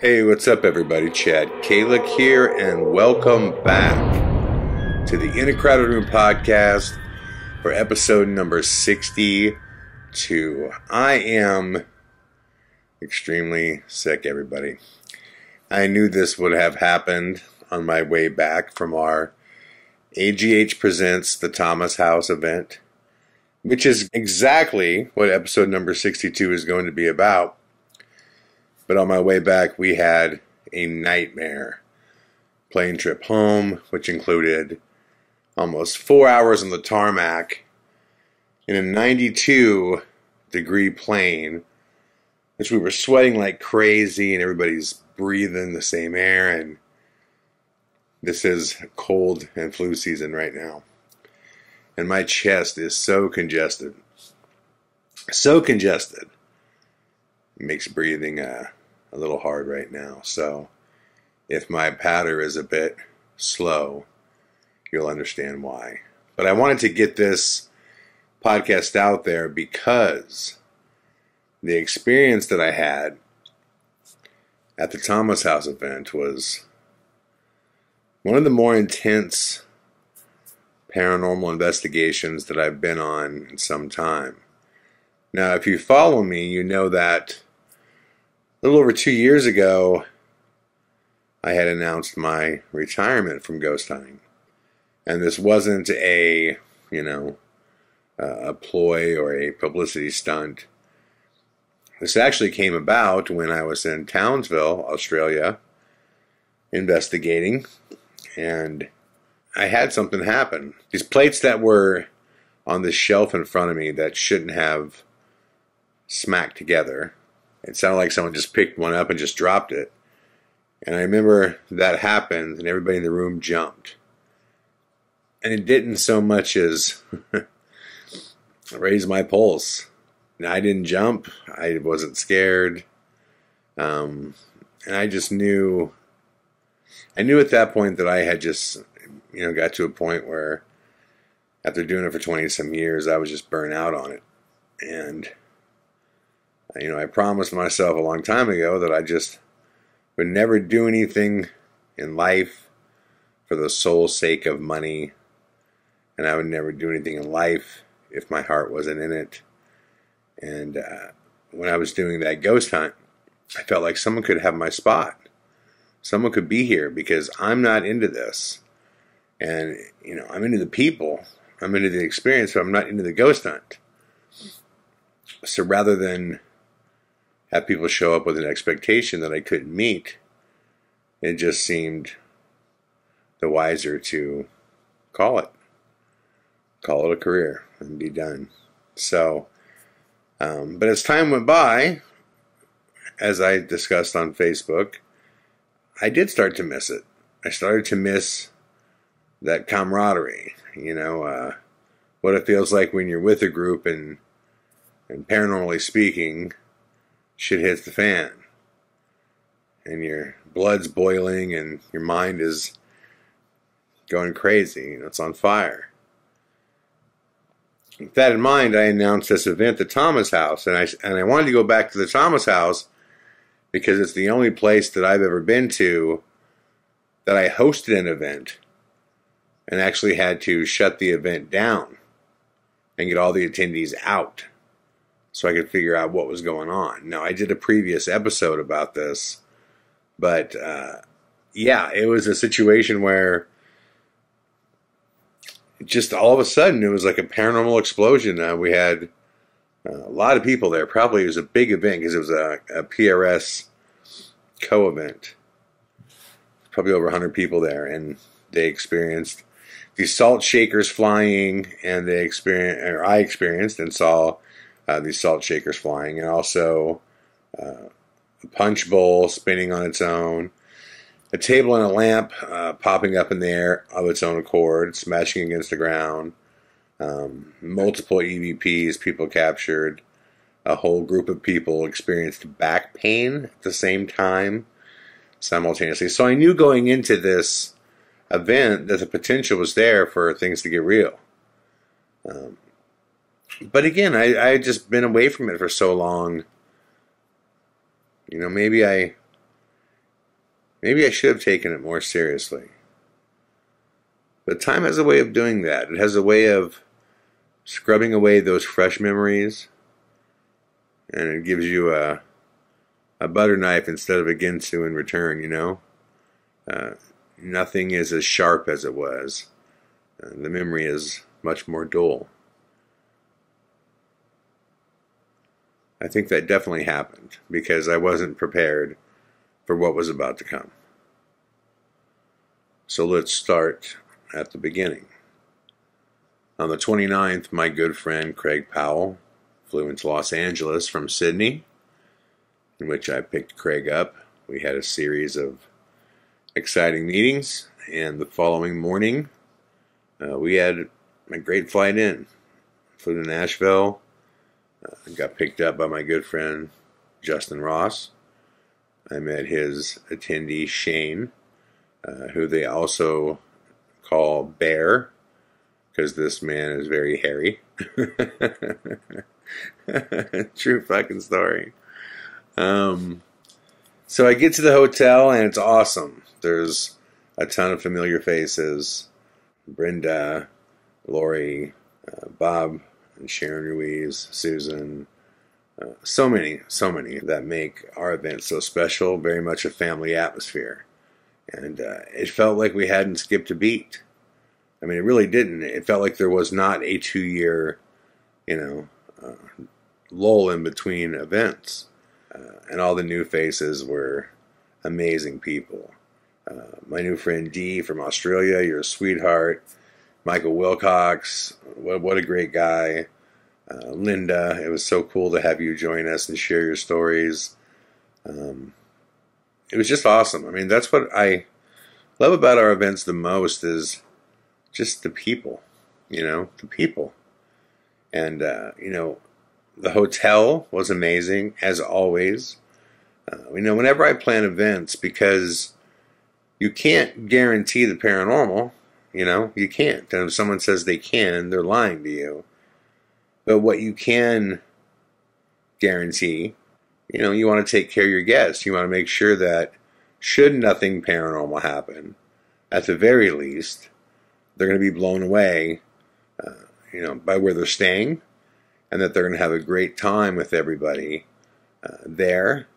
Hey, what's up everybody? Chad Calek here, and welcome back to the In a Crowded Room podcast for episode number 62. I am extremely sick, everybody. I knew this would have happened on my way back from our AGH Presents the Thomas House event, which is exactly what episode number 62 is going to be about. But on my way back, we had a nightmare plane trip home, which included almost 4 hours on the tarmac in a 92-degree plane, which we were sweating like crazy, and everybody's breathing the same air, and this is cold and flu season right now. And my chest is so congested. It makes breathing a little hard right now. So if my patter is a bit slow, you'll understand why. But I wanted to get this podcast out there because the experience that I had at the Thomas House event was one of the more intense paranormal investigations that I've been on in some time. Now, if you follow me, you know that a little over 2 years ago, I had announced my retirement from ghost hunting. And this wasn't a ploy or a publicity stunt. This actually came about when I was in Townsville, Australia, investigating, and I had something happen. These plates that were on the shelf in front of me that shouldn't have smacked together. It sounded like someone just picked one up and just dropped it. And I remember that happened and everybody in the room jumped. And it didn't so much as raise my pulse. I didn't jump. I wasn't scared. And I just knew. I knew at that point that I had just, got to a point where after doing it for 20 some years, I was just burnt out on it. And I promised myself a long time ago that I just would never do anything in life for the sole sake of money. And I would never do anything in life if my heart wasn't in it. And when I was doing that ghost hunt, I felt like someone could have my spot. Someone could be here because I'm not into this. And, I'm into the people. I'm into the experience, but I'm not into the ghost hunt. So rather than have people show up with an expectation that I couldn't meet, it just seemed the wiser to call it a career and be done. So, but as time went by, as I discussed on Facebook, I did start to miss it. I started to miss that camaraderie, what it feels like when you're with a group and paranormally speaking, shit hits the fan and your blood's boiling and your mind is going crazy. It's on fire. With that in mind, I announced this event, the Thomas House, and I wanted to go back to the Thomas House because it's the only place that I've ever been to that I hosted an event and actually had to shut the event down and get all the attendees out so I could figure out what was going on. Now, I did a previous episode about this, but it was a situation where just all of a sudden it was like a paranormal explosion. We had a lot of people there. Probably it was a big event because it was a PRS co-event. Probably over 100 people there, and they experienced these salt shakers flying, and I experienced and saw these salt shakers flying, and also a punch bowl spinning on its own, a table and a lamp popping up in the air of its own accord, smashing against the ground, multiple EVPs people captured, a whole group of people experienced back pain at the same time, simultaneously. So I knew going into this event that the potential was there for things to get real. But again, I had just been away from it for so long. Maybe I Maybe I should have taken it more seriously. But time has a way of doing that. It has a way of scrubbing away those fresh memories, and it gives you a butter knife instead of a ginsu in return, you know? Nothing is as sharp as it was. The memory is much more dull. I think that definitely happened because I wasn't prepared for what was about to come. So let's start at the beginning. On the 29th, my good friend Craig Powell flew into Los Angeles from Sydney, in which I picked Craig up. We had a series of exciting meetings, and the following morning, we had a great flight in. Flew to Nashville, got picked up by my good friend Justin Ross. I met his attendee Shane, who they also call Bear, because this man is very hairy. True fucking story. So I get to the hotel and it's awesome. There's a ton of familiar faces. Brenda, Lori, Bob, and Sharon Ruiz, Susan. So many that make our event so special. Very much a family atmosphere. And it felt like we hadn't skipped a beat. I mean, it really didn't. It felt like there was not a 2-year, lull in between events. And all the new faces were amazing people. My new friend Dee from Australia, you're a sweetheart. Michael Wilcox, what a great guy. Linda, it was so cool to have you join us and share your stories. It was just awesome. I mean, that's what I love about our events the most is just the people, the people. And, the hotel was amazing, as always. Whenever I plan events, because you can't guarantee the paranormal, you can't. And if someone says they can, they're lying to you. But what you can guarantee, you want to take care of your guests. You want to make sure that should nothing paranormal happen, at the very least, they're going to be blown away, by where they're staying, and that they're going to have a great time with everybody there,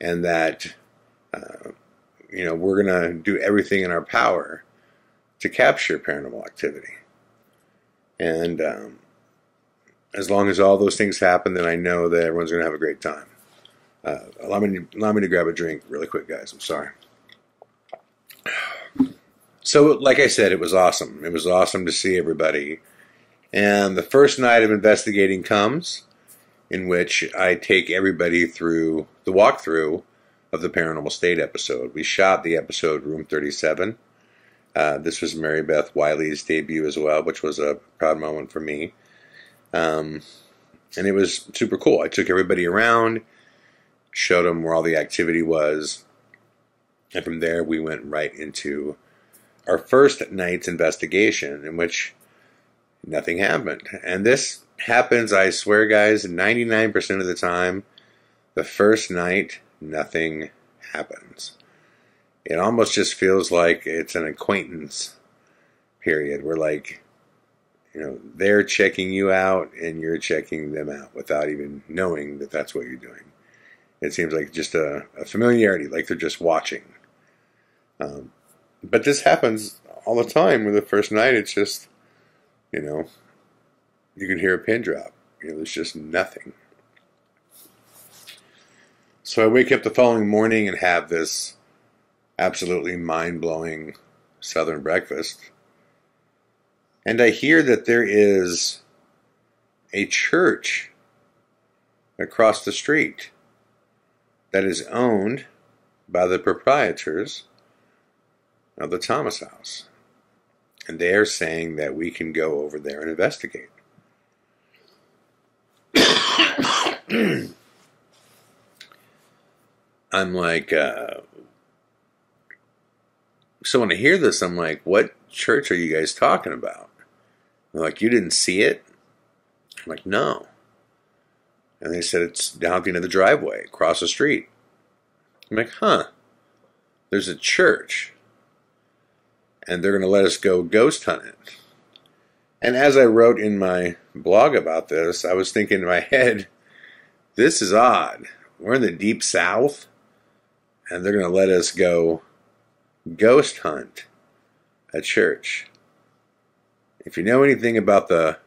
and that, we're going to do everything in our power to capture paranormal activity. And as long as all those things happen, then I know that everyone's going to have a great time. Allow me to grab a drink really quick, guys. I'm sorry. So, like I said, it was awesome. It was awesome to see everybody. And the first night of investigating comes, in which I take everybody through the walkthrough of the Paranormal State episode. We shot the episode Room 37. This was Mary Beth Wiley's debut as well, which was a proud moment for me. And it was super cool. I took everybody around, showed them where all the activity was, and from there we went right into our first night's investigation, in which nothing happened. And this happens, I swear, guys, 99% of the time. The first night, nothing happens. It almost just feels like it's an acquaintance period where, they're checking you out and you're checking them out without even knowing that that's what you're doing. It seems like just a familiarity, like they're just watching. But this happens all the time. With the first night, it's just, you can hear a pin drop. There's just nothing. So I wake up the following morning and have this absolutely mind-blowing Southern breakfast. And I hear that there is a church across the street that is owned by the proprietors of the Thomas House. And they are saying that we can go over there and investigate. I'm like, so when I hear this, I'm like, what church are you guys talking about? They're like, you didn't see it? I'm like, no. And they said it's down at the end of the driveway, across the street. I'm like, huh. there's a church, and they're going to let us go ghost hunt it. And as I wrote in my blog about this, I was thinking in my head, this is odd. We're in the deep south, and they're going to let us go ghost hunt a church. If you know anything about the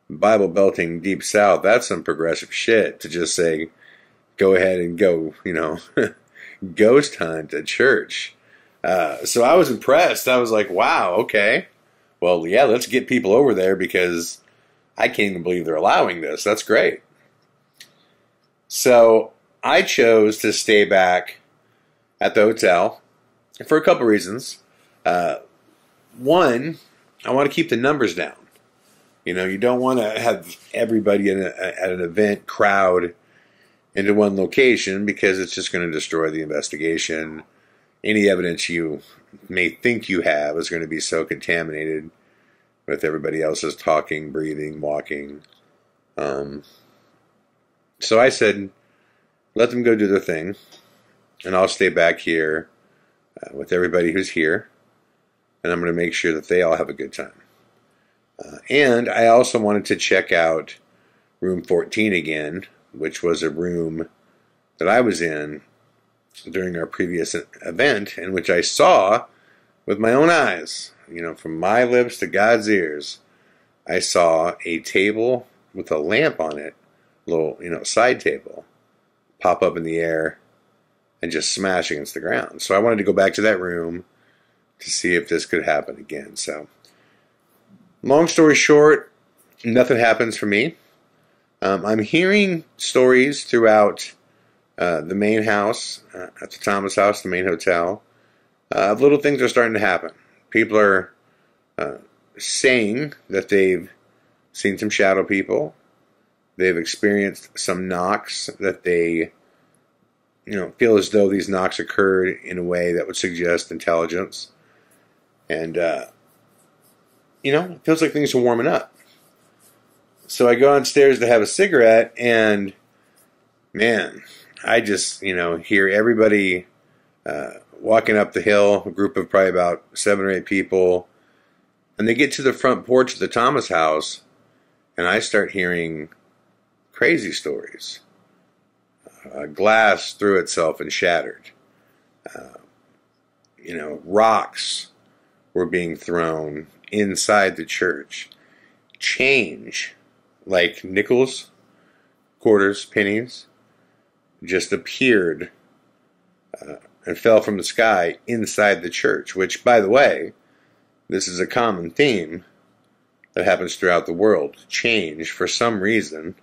Bible belting deep south, that's some progressive shit to just say, go ahead and go, ghost hunt a church. So I was impressed. I was like, wow, okay. Well, yeah, let's get people over there because I can't even believe they're allowing this. That's great. So I chose to stay back at the hotel for a couple reasons. One, I want to keep the numbers down. You don't want to have everybody at an event crowd into one location because it's just going to destroy the investigation. Any evidence you may think you have is going to be so contaminated with everybody else's talking, breathing, walking. So I said, let them go do their thing, and I'll stay back here with everybody who's here, and I'm going to make sure that they all have a good time. And I also wanted to check out room 14 again, which was a room that I was in during our previous event, in which I saw with my own eyes, from my lips to God's ears, I saw a table with a lamp on it, little, side table, pop up in the air and just smash against the ground. So I wanted to go back to that room to see if this could happen again. So, long story short, nothing happens for me. I'm hearing stories throughout the main house, at the Thomas house, the main hotel. Little things are starting to happen. People are saying that they've seen some shadow people. They've experienced some knocks that they, feel as though these knocks occurred in a way that would suggest intelligence. And, it feels like things are warming up. So I go downstairs to have a cigarette, and, man, I just, hear everybody walking up the hill, a group of probably about 7 or 8 people, and they get to the front porch of the Thomas house, and I start hearing crazy stories. Glass threw itself and shattered. Rocks were being thrown inside the church. Change, like nickels, quarters, pennies, just appeared and fell from the sky inside the church, which, by the way, this is a common theme that happens throughout the world. Change, for some reason,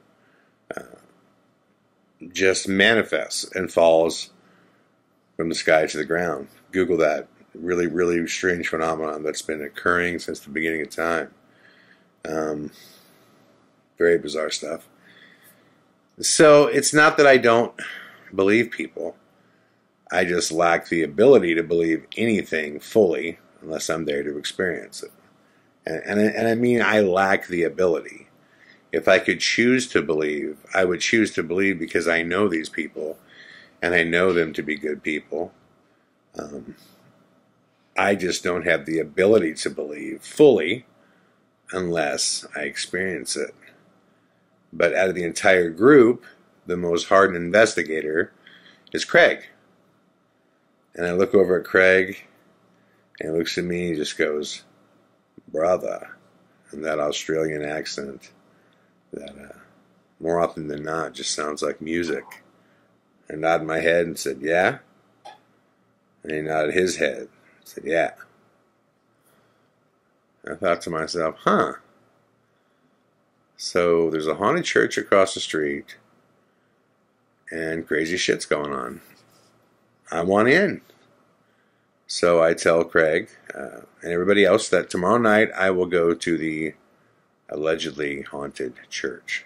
just manifests and falls from the sky to the ground. Google that. Really, really strange phenomenon that's been occurring since the beginning of time. Very bizarre stuff. So it's not that I don't believe people. I just lack the ability to believe anything fully unless I'm there to experience it. And I mean, I lack the ability. If I could choose to believe, I would choose to believe because I know these people and I know them to be good people. I just don't have the ability to believe fully unless I experience it. But out of the entire group, the most hardened investigator is Craig. And I look over at Craig, and he looks at me and he just goes, brother, in that Australian accent that more often than not just sounds like music. I nodded my head and said, yeah? And he nodded his head and said, yeah. I thought to myself, huh. So there's a haunted church across the street and crazy shit's going on. I want in. So I tell Craig and everybody else that tomorrow night I will go to the allegedly haunted church.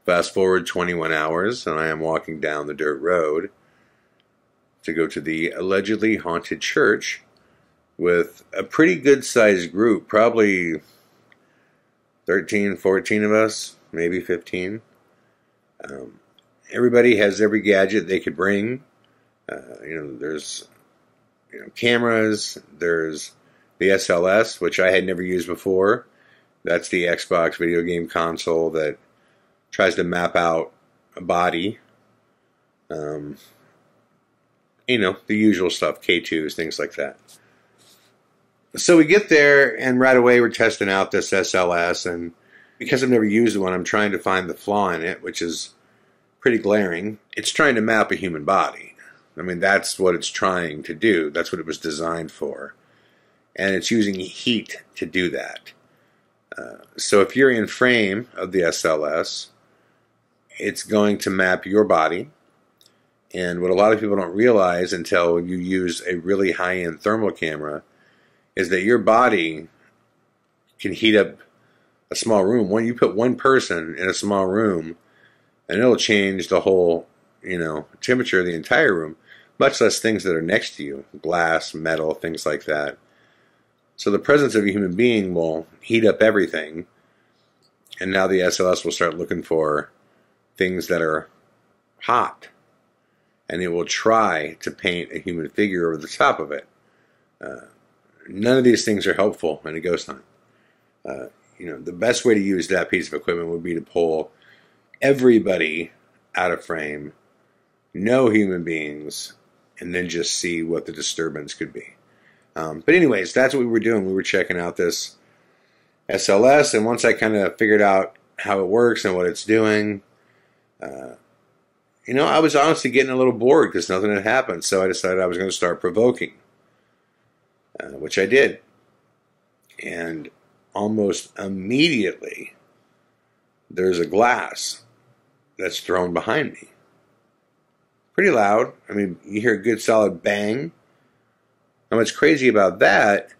Fast forward 21 hours and I am walking down the dirt road to go to the allegedly haunted church with a pretty good sized group, probably 13, 14 of us, maybe 15. Everybody has every gadget they could bring. There's cameras. There's the SLS, which I had never used before. That's the Xbox video game console that tries to map out a body. The usual stuff, K2s, things like that. So we get there, and right away we're testing out this SLS, and because I've never used one, I'm trying to find the flaw in it, which is pretty glaring. It's trying to map a human body. I mean, that's what it's trying to do. That's what it was designed for. And it's using heat to do that. So if you're in frame of the SLS, it's going to map your body. And what a lot of people don't realize until you use a really high-end thermal camera is that your body can heat up a small room. When you put one person in a small room, and it'll change the whole, temperature of the entire room, much less things that are next to you, glass, metal, things like that. So the presence of a human being will heat up everything, and now the SLS will start looking for things that are hot, and it will try to paint a human figure over the top of it. None of these things are helpful in a ghost hunt. The best way to use that piece of equipment would be to pull everybody out of frame, no human beings, and then just see what the disturbance could be. But anyways, that's what we were doing. We were checking out this SLS, and once I kind of figured out how it works and what it's doing, I was honestly getting a little bored because nothing had happened, so I decided I was going to start provoking, which I did. And almost immediately, there's a glass that's thrown behind me. Pretty loud. I mean, you hear a good solid bang. And what's crazy about that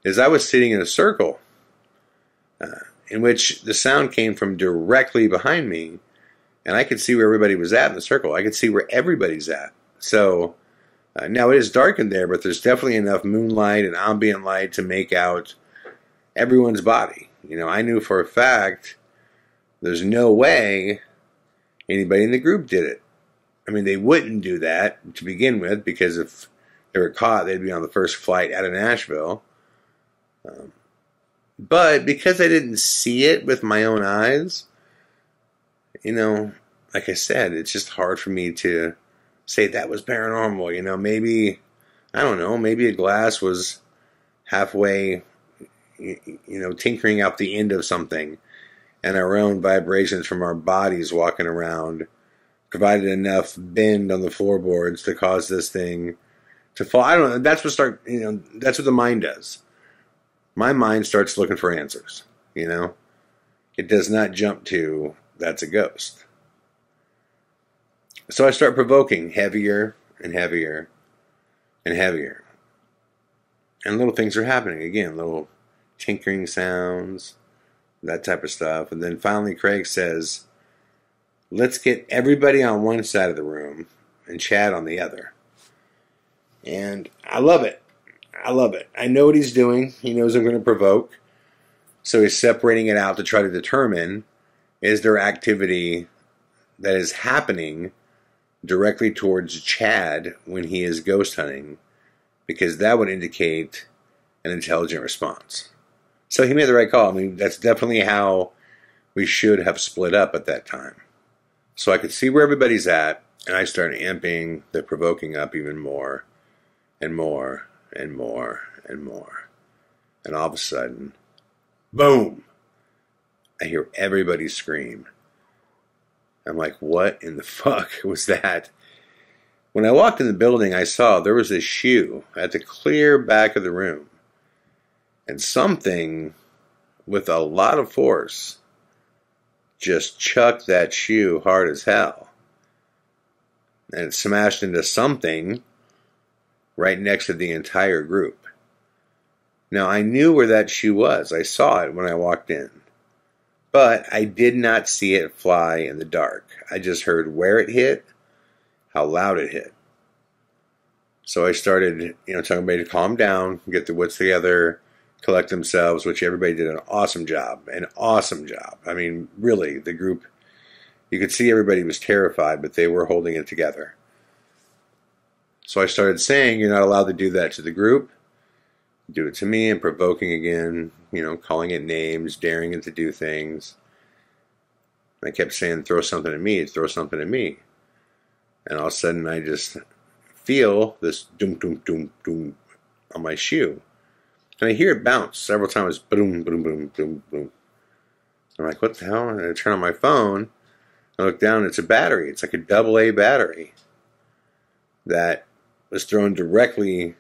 is I was sitting in a circle in which the sound came from directly behind me, and I could see where everybody was at in the circle. I could see where everybody's at. So now it is dark in there, but there's definitely enough moonlight and ambient light to make out everyone's body. I knew for a fact there's no way anybody in the group did it. I mean, they wouldn't do that to begin with, because if they were caught, they'd be on the first flight out of Nashville. But because I didn't see it with my own eyes, like I said, it's just hard for me to say that was paranormal. Maybe, I don't know, maybe a glass was halfway, tinkering out the end of something, and our own vibrations from our bodies walking around provided enough bend on the floorboards to cause this thing to fall. I don't know. That's what the mind does. My mind starts looking for answers, It does not jump to, that's a ghost. So I start provoking heavier and heavier and heavier. And little things are happening. Again, little tinkering sounds, that type of stuff. And then finally Craig says, let's get everybody on one side of the room and Chad on the other. And I love it. I love it. I know what he's doing. He knows I'm going to provoke. So he's separating it out to try to determine, is there activity that is happening directly towards Chad when he is ghost hunting? Because that would indicate an intelligent response. So he made the right call. I mean, that's definitely how we should have split up at that time. So I could see where everybody's at, and I started amping the provoking up even more and more and more and more. And all of a sudden, boom! I hear everybody scream. I'm like, what in the fuck was that? When I walked in the building, I saw there was a shoe at the clear back of the room. And something with a lot of force just chucked that shoe hard as hell. And it smashed into something right next to the entire group. Now, I knew where that shoe was. I saw it when I walked in. But I did not see it fly in the dark. I just heard where it hit, how loud it hit. So I started, telling everybody to calm down, get their wits together, collect themselves, which everybody did an awesome job. An awesome job. I mean, really, the group, you could see everybody was terrified, but they were holding it together. So I started saying, you're not allowed to do that to the group. Do it to me, and provoking again, calling it names, daring it to do things. And I kept saying, throw something at me, throw something at me. And all of a sudden I just feel this doom, doom, doom, doom on my shoe. And I hear it bounce several times, boom, boom, boom, boom, boom. I'm like, what the hell? And I turn on my phone, I look down, it's a battery. It's like a AA battery that was thrown directly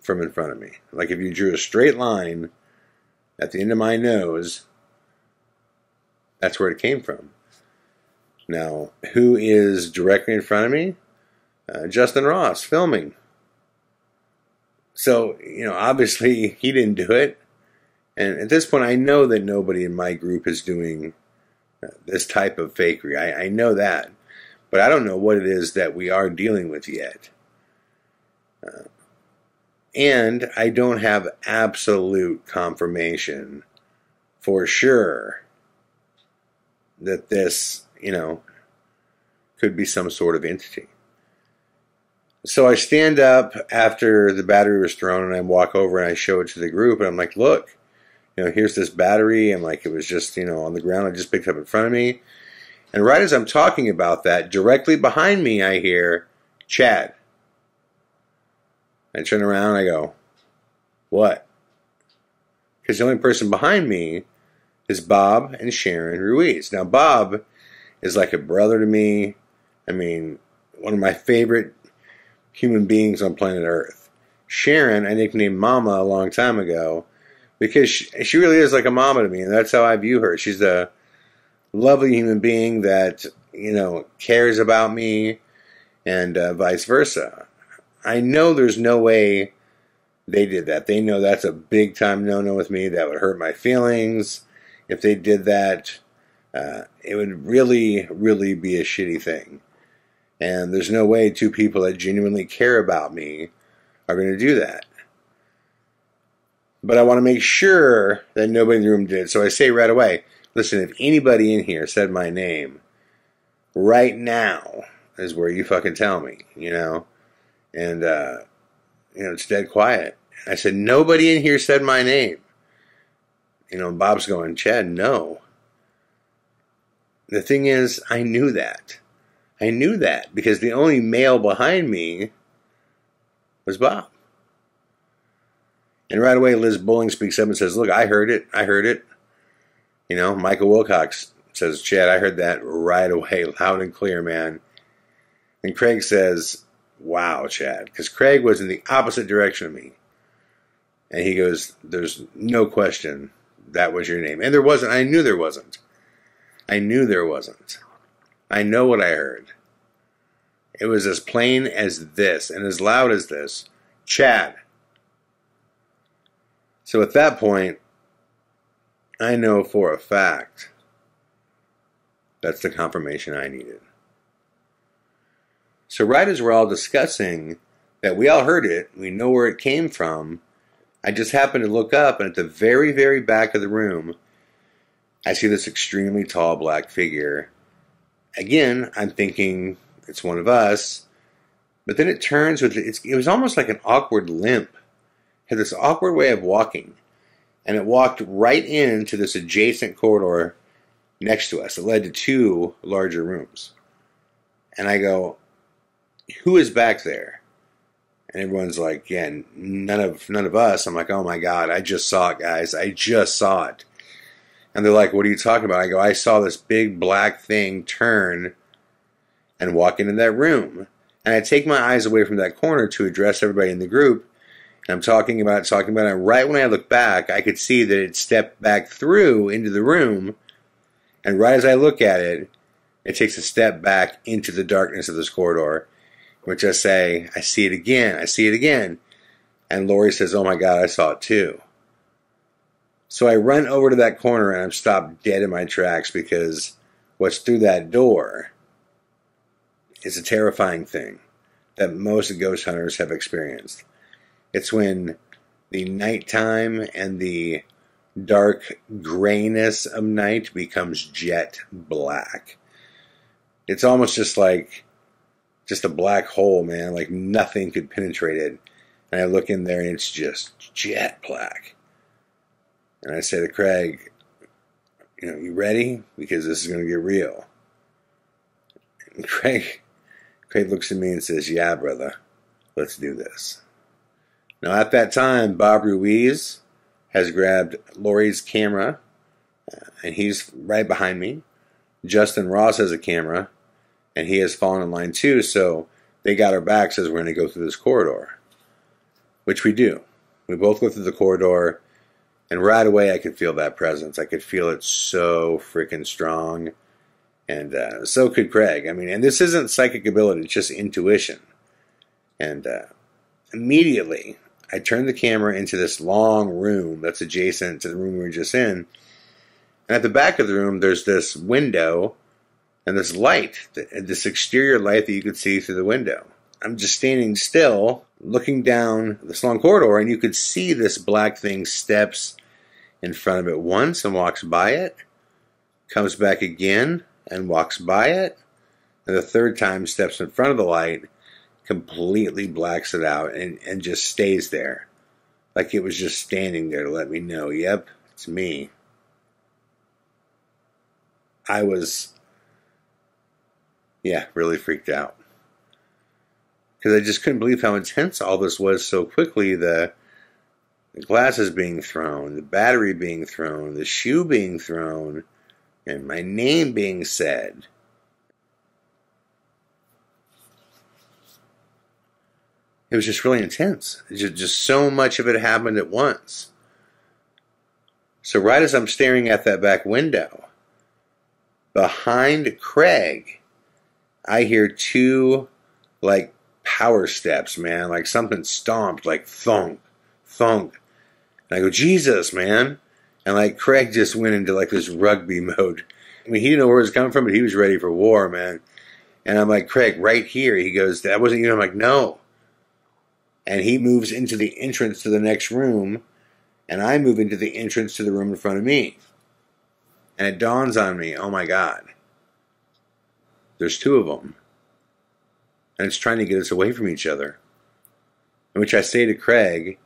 from in front of me. Like if you drew a straight line at the end of my nose, that's where it came from. Now, who is directly in front of me? Justin Ross, filming. So, obviously he didn't do it. And at this point, I know that nobody in my group is doing this type of fakery. I know that. But I don't know what it is that we are dealing with yet. And I don't have absolute confirmation for sure that this, could be some sort of entity. So I stand up after the battery was thrown, and I walk over and I show it to the group, and I'm like, look, here's this battery, and like it was just, on the ground. I just picked it up in front of me. And right as I'm talking about that, directly behind me, I hear, Chad. I turn around and I go, what? Because the only person behind me is Bob and Sharon Ruiz. Now, Bob is like a brother to me. I mean, one of my favorite human beings on planet Earth. Sharon, I nicknamed Mama a long time ago because she really is like a mama to me, and that's how I view her. She's a lovely human being that, cares about me, and vice versa. I know there's no way they did that. They know that's a big time no-no with me. That would hurt my feelings. If they did that, it would really, really be a shitty thing. And there's no way two people that genuinely care about me are going to do that. But I want to make sure that nobody in the room did. So I say right away, listen, if anybody in here said my name, right now is where you fucking tell me, And, it's dead quiet. I said, nobody in here said my name. Bob's going, Chad, no. The thing is, I knew that. I knew that because the only male behind me was Bob. And right away, Liz Bowling speaks up and says, look, I heard it. I heard it. Michael Wilcox says, Chad, I heard that right away, loud and clear, man. And Craig says, wow, Chad. Because Craig was in the opposite direction of me. And he goes, there's no question that was your name. And there wasn't. I knew there wasn't. I knew there wasn't. I know what I heard. It was as plain as this and as loud as this. Chad. So at that point, I know for a fact that's the confirmation I needed. So right as we're all discussing that we all heard it, we know where it came from, I just happened to look up, and at the very, very back of the room, I see this extremely tall black figure. Again, I'm thinking it's one of us, but then it turns with it was almost like an awkward limp. It had this awkward way of walking, and it walked right into this adjacent corridor next to us. It led to two larger rooms. And I go, who is back there? And everyone's like, yeah, none of us. I'm like, oh my God, I just saw it, guys. I just saw it. And they're like, what are you talking about? I go, I saw this big black thing turn and walk into that room. And I take my eyes away from that corner to address everybody in the group. And I'm talking about it. And right when I look back, I could see that it stepped back through into the room. And right as I look at it, it takes a step back into the darkness of this corridor, which I say, I see it again. I see it again. And Lori says, oh my God, I saw it too. So I run over to that corner and I'm stopped dead in my tracks because what's through that door is a terrifying thing that most ghost hunters have experienced. It's when the nighttime and the dark grayness of night becomes jet black. It's almost just like just a black hole, man, like nothing could penetrate it. And I look in there and it's just jet black. And I say to Craig, you ready? Because this is going to get real. And Craig looks at me and says, yeah, brother, let's do this. Now, at that time, Bob Ruiz has grabbed Lori's camera, and he's right behind me. Justin Ross has a camera, and he has fallen in line too, so they got our backs as we're going to go through this corridor, which we do. We both go through the corridor, and right away I could feel that presence. I could feel it so freaking strong, and so could Craig. I mean, and this isn't psychic ability, it's just intuition. And immediately, I turned the camera into this long room that's adjacent to the room we were just in. And at the back of the room, there's this window and this light, this exterior light that you could see through the window. I'm just standing still, looking down this long corridor, and you could see this black thing steps in front of it once and walks by it, comes back again and walks by it, and the third time steps in front of the light, completely blacks it out, and just stays there. Like it was just standing there to let me know, yep, it's me. I was, really freaked out. Because I just couldn't believe how intense all this was so quickly. The glasses being thrown, the battery being thrown, the shoe being thrown, and my name being said. It was just really intense. Just so much of it happened at once. So right as I'm staring at that back window, behind Craig, I hear two, power steps, man. Like something stomped, like thunk, thunk. And I go, Jesus, man. And Craig just went into this rugby mode. I mean, he didn't know where it was coming from, but he was ready for war, man. And I'm like, Craig, right here. He goes, that wasn't you. I'm like, no. And he moves into the entrance to the next room, and I move into the entrance to the room in front of me. And it dawns on me, oh my God, there's two of them. And it's trying to get us away from each other. In which I say to Craig,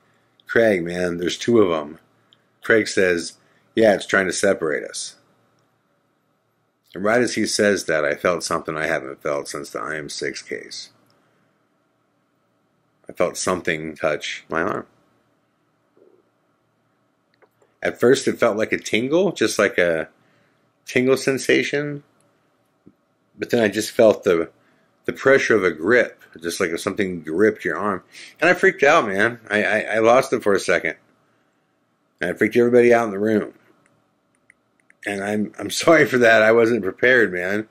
man, there's two of them. Craig says, yeah, it's trying to separate us. And right as he says that, I felt something I haven't felt since the IM6 case. I felt something touch my arm. At first it felt like a tingle, just like a tingle sensation. But then I just felt the pressure of a grip, just like if something gripped your arm. And I freaked out, man. I lost it for a second. And I freaked everybody out in the room. And I'm sorry for that. I wasn't prepared, man.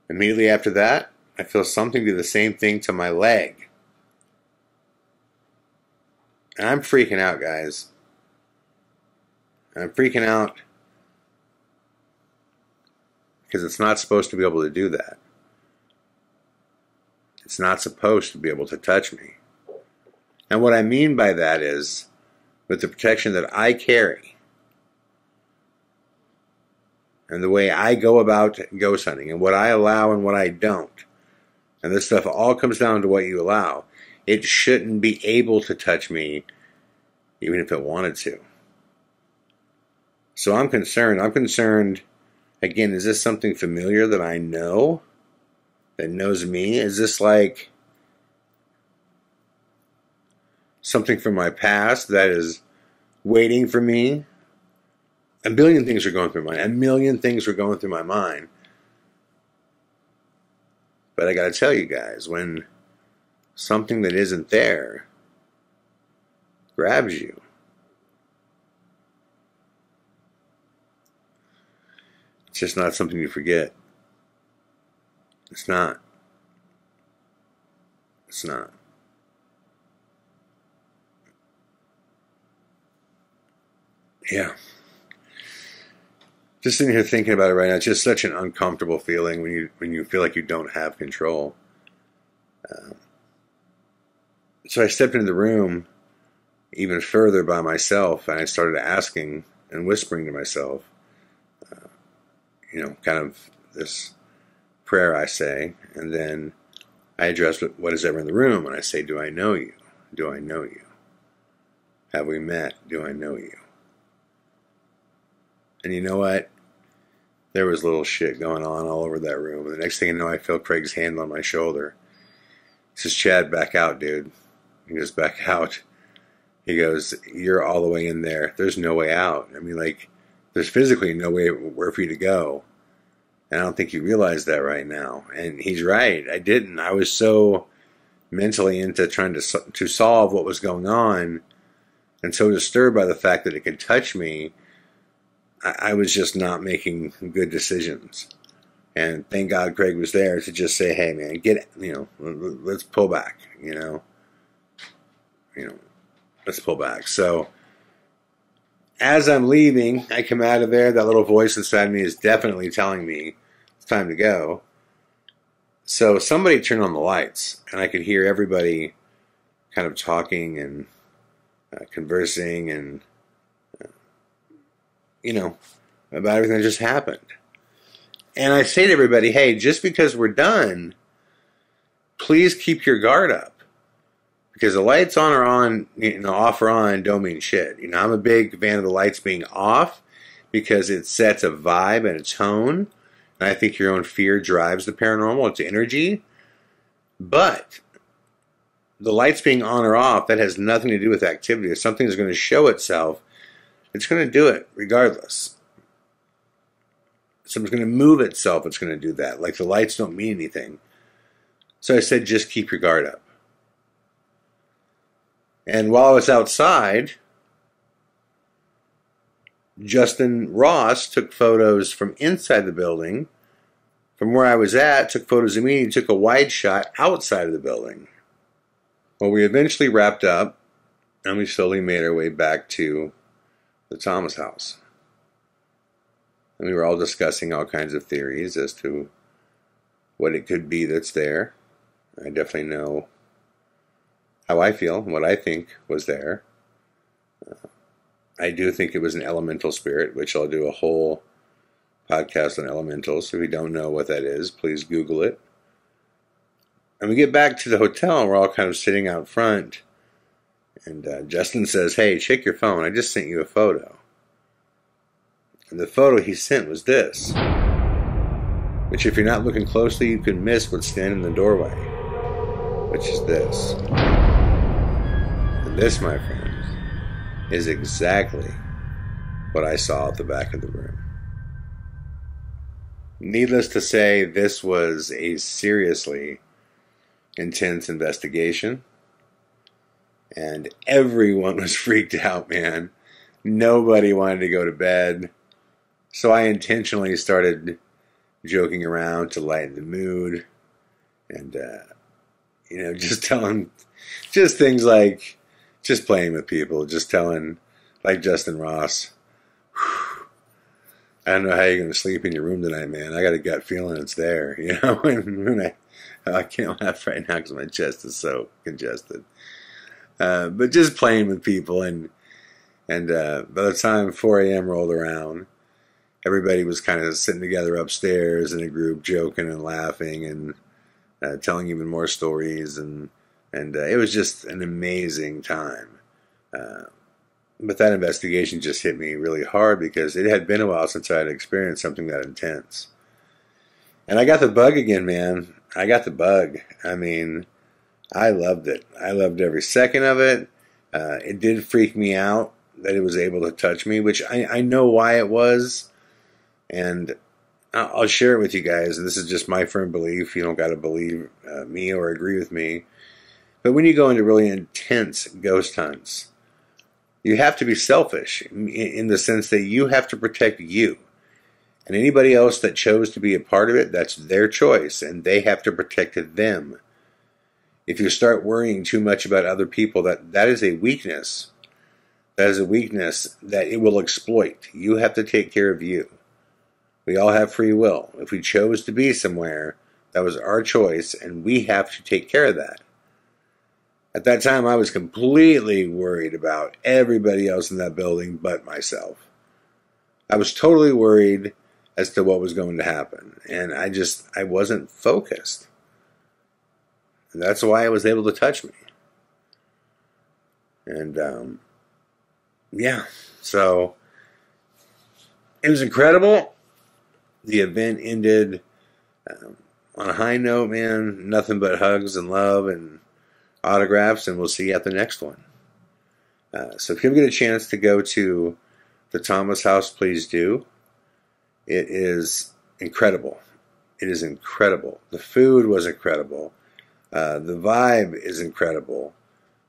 Immediately after that, I feel something do the same thing to my leg. And I'm freaking out, guys. And I'm freaking out because it's not supposed to be able to do that. It's not supposed to be able to touch me. And what I mean by that is, with the protection that I carry, and the way I go about ghost hunting, and what I allow and what I don't, and this stuff all comes down to what you allow, it shouldn't be able to touch me, even if it wanted to. So I'm concerned, again, is this something familiar that I know, that knows me? Is this like something from my past that is waiting for me? A million things are going through my mind. But I gotta tell you guys, when something that isn't there grabs you, it's just not something you forget. It's not. It's not. Yeah. Just sitting here thinking about it right now, it's just such an uncomfortable feeling when you feel like you don't have control. So I stepped into the room even further by myself, and I started asking and whispering to myself, kind of this prayer, I say, and then I address what is ever in the room, and I say, do I know you? Do I know you? Have we met? Do I know you? And you know what? There was little shit going on all over that room. And the next thing I know, I feel Craig's hand on my shoulder. He says, Chad, back out, dude. He goes, back out. He goes, you're all the way in there. There's no way out. I mean, like, there's physically no way where for you to go. And I don't think you realize that right now. And he's right. I didn't. I was so mentally into trying to solve what was going on and so disturbed by the fact that it could touch me, I was just not making good decisions. And thank God Craig was there to just say, hey, man, let's pull back, let's pull back. So as I'm leaving, I come out of there. That little voice inside me is definitely telling me it's time to go. So somebody turned on the lights, and I could hear everybody kind of talking and conversing and, about everything that just happened. And I say to everybody, hey, just because we're done, please keep your guard up. Because the lights on or on, off or on don't mean shit. I'm a big fan of the lights being off because it sets a vibe and a tone. And I think your own fear drives the paranormal. It's energy. But the lights being on or off, that has nothing to do with activity. If something is going to show itself, it's going to do it regardless. If something's going to move itself, it's going to do that. Like the lights don't mean anything. So I said, just keep your guard up. And while I was outside, Justin Ross took photos from inside the building. From where I was at, took photos of me, and took a wide shot outside of the building. Well, we eventually wrapped up, and we slowly made our way back to the Thomas house. And we were all discussing all kinds of theories as to what it could be that's there. I definitely know how I feel and what I think was there. I do think it was an elemental spirit, which I'll do a whole podcast on elementals. So if you don't know what that is, please Google it. And we get back to the hotel, and we're all kind of sitting out front. And Justin says, hey, check your phone. I just sent you a photo. And the photo he sent was this. Which if you're not looking closely, you can miss what's standing in the doorway. Which is this. And this, my friends, is exactly what I saw at the back of the room. Needless to say, this was a seriously intense investigation. And everyone was freaked out, man. Nobody wanted to go to bed. So I intentionally started joking around to lighten the mood. And, just telling, just things like, just playing with people, just telling, like Justin Ross, I don't know how you're going to sleep in your room tonight, man. I got a gut feeling it's there, and I can't laugh right now because my chest is so congested. But just playing with people, and by the time 4 a.m. rolled around, everybody was kind of sitting together upstairs in a group, joking and laughing and telling even more stories, and it was just an amazing time. But that investigation just hit me really hard because it had been a while since I had experienced something that intense. And I got the bug again, man. I got the bug. I mean, I loved it. I loved every second of it. It did freak me out that it was able to touch me, which I know why it was. And I'll share it with you guys. This is just my firm belief. You don't got to believe me or agree with me. But when you go into really intense ghost hunts, you have to be selfish in the sense that you have to protect you. And anybody else that chose to be a part of it, that's their choice, and they have to protect them. If you start worrying too much about other people, that is a weakness. That is a weakness that it will exploit. You have to take care of you. We all have free will. If we chose to be somewhere, that was our choice, and we have to take care of that. At that time, I was completely worried about everybody else in that building but myself. I was totally worried as to what was going to happen. And I wasn't focused. And that's why it was able to touch me. And, yeah, so it was incredible. The event ended on a high note, man. Nothing but hugs and love and autographs, and we'll see you at the next one. So if you ever get a chance to go to the Thomas House, please do. It is incredible. It is incredible. The food was incredible. The vibe is incredible.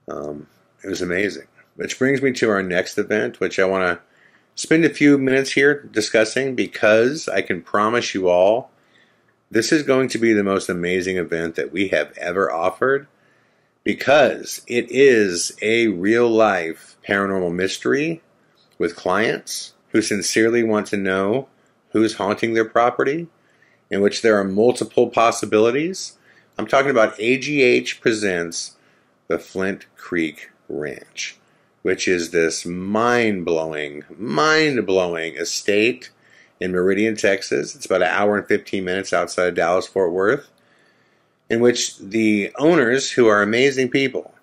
It was amazing. Which brings me to our next event, which I want to spend a few minutes here discussing, because I can promise you all this is going to be the most amazing event that we have ever offered, because it is a real-life paranormal mystery with clients who sincerely want to know who's haunting their property, in which there are multiple possibilities. I'm talking about AGH presents the Flint Creek Ranch, which is this mind-blowing estate in Meridian, Texas. It's about an hour and 15 minutes outside of Dallas-Fort Worth, in which the owners, who are amazing people,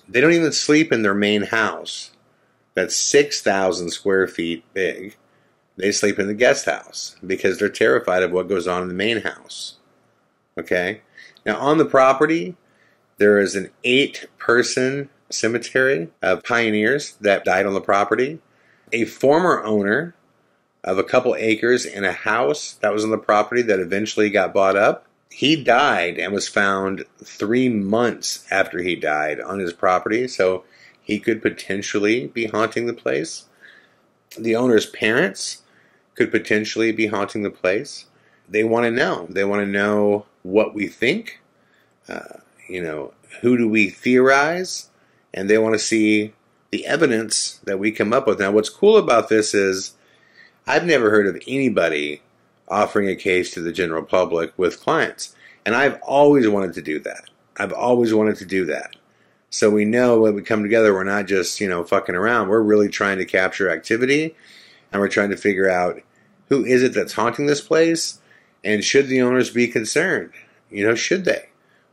they don't even sleep in their main house that's 6,000 square feet big. They sleep in the guest house because they're terrified of what goes on in the main house. Okay? Now, on the property, there is an 8-person cemetery of pioneers that died on the property. A former owner of a couple acres and a house that was on the property that eventually got bought up, he died and was found 3 months after he died on his property, so he could potentially be haunting the place. The owner's parents could potentially be haunting the place. They want to know. They want to know what we think. Who do we theorize? And they want to see the evidence that we come up with. Now, what's cool about this is I've never heard of anybody offering a case to the general public with clients. And I've always wanted to do that. So we know when we come together, we're not just, fucking around. We're really trying to capture activity, and we're trying to figure out who is it that's haunting this place, and should the owners be concerned? Should they?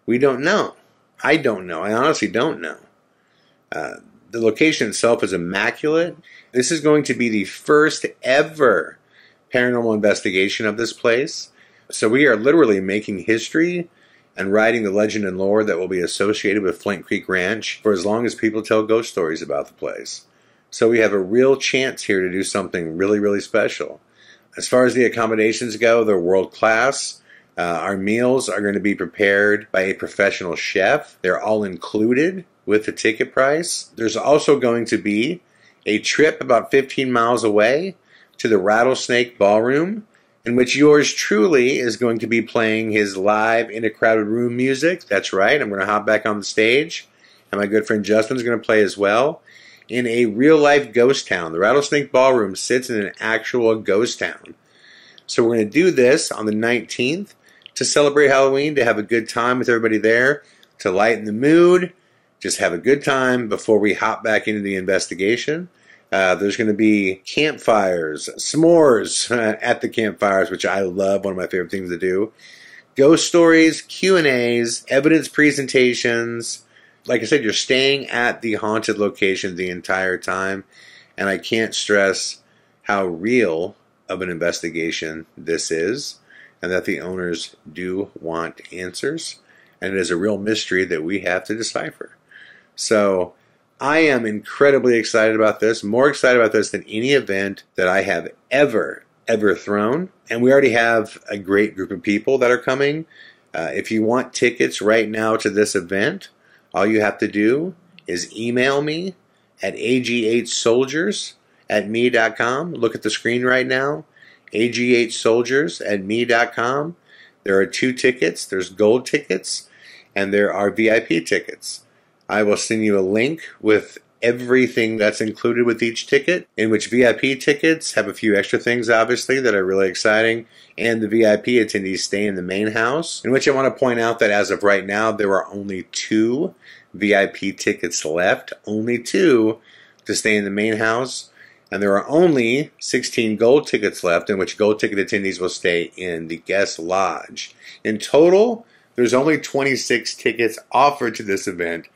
We don't know. I don't know. I honestly don't know. The location itself is immaculate. This is going to be the first ever paranormal investigation of this place. So we are literally making history and writing the legend and lore that will be associated with Flint Creek Ranch for as long as people tell ghost stories about the place. So we have a real chance here to do something really, really special. As far as the accommodations go, they're world class. Our meals are going to be prepared by a professional chef. They're all included with the ticket price. There's also going to be a trip about 15 miles away to the Rattlesnake Ballroom, in which yours truly is going to be playing his live In a Crowded Room music. That's right, I'm going to hop back on the stage, and my good friend Justin's going to play as well, in a real-life ghost town. The Rattlesnake Ballroom sits in an actual ghost town. So we're going to do this on the 19th to celebrate Halloween, to have a good time with everybody there, to lighten the mood, just have a good time before we hop back into the investigation. There's going to be campfires, s'mores at the campfires, which I love, one of my favorite things to do. Ghost stories, Q&As, evidence presentations. Like I said, you're staying at the haunted location the entire time, and I can't stress how real of an investigation this is, and that the owners do want answers, and it is a real mystery that we have to decipher. So I am incredibly excited about this, more excited about this than any event that I have ever thrown. And we already have a great group of people that are coming. If you want tickets right now to this event, all you have to do is email me at aghsoldiers@me.com. Look at the screen right now, aghsoldiers@me.com. There are 2 tickets. There's gold tickets, and there are VIP tickets. I will send you a link with everything that's included with each ticket, in which VIP tickets have a few extra things, obviously, that are really exciting, and the VIP attendees stay in the main house, in which I want to point out that as of right now, there are only 2 VIP tickets left, only 2 to stay in the main house. And there are only 16 gold tickets left, in which gold ticket attendees will stay in the guest lodge. In total, there's only 26 tickets offered to this event.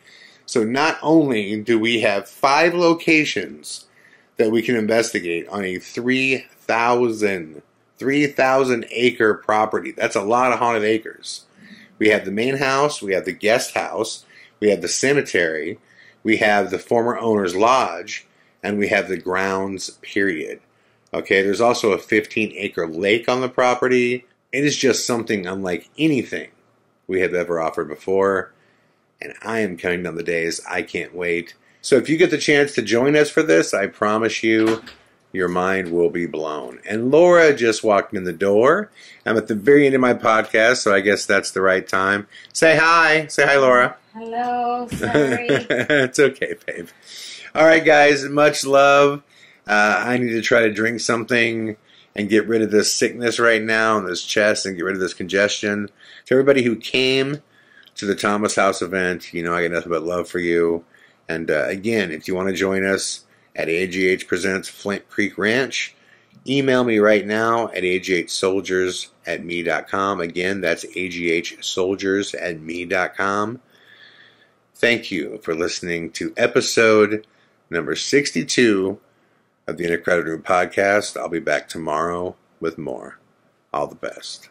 So not only do we have 5 locations that we can investigate on a 3,000 acre property. That's a lot of haunted acres. We have the main house, we have the guest house, we have the cemetery, we have the former owner's lodge, and we have the grounds, period. Okay, there's also a 15-acre lake on the property. It is just something unlike anything we have ever offered before, and I am counting down the days. I can't wait. So if you get the chance to join us for this, I promise you, your mind will be blown. And Laura just walked in the door. I'm at the very end of my podcast, so I guess that's the right time. Say hi. Say hi, Laura. Hello. Sorry. It's okay, babe. All right, guys. Much love. I need to try to drink something and get rid of this sickness right now in this chest and get rid of this congestion. To everybody who came to the Thomas House event, you know I got nothing but love for you. And again, if you want to join us at AGH Presents Flint Creek Ranch, email me right now at aghsoldiers@me.com. Again, that's aghsoldiers@me.com. Thank you for listening to episode number 62 of the In a Crowded Room podcast. I'll be back tomorrow with more. All the best.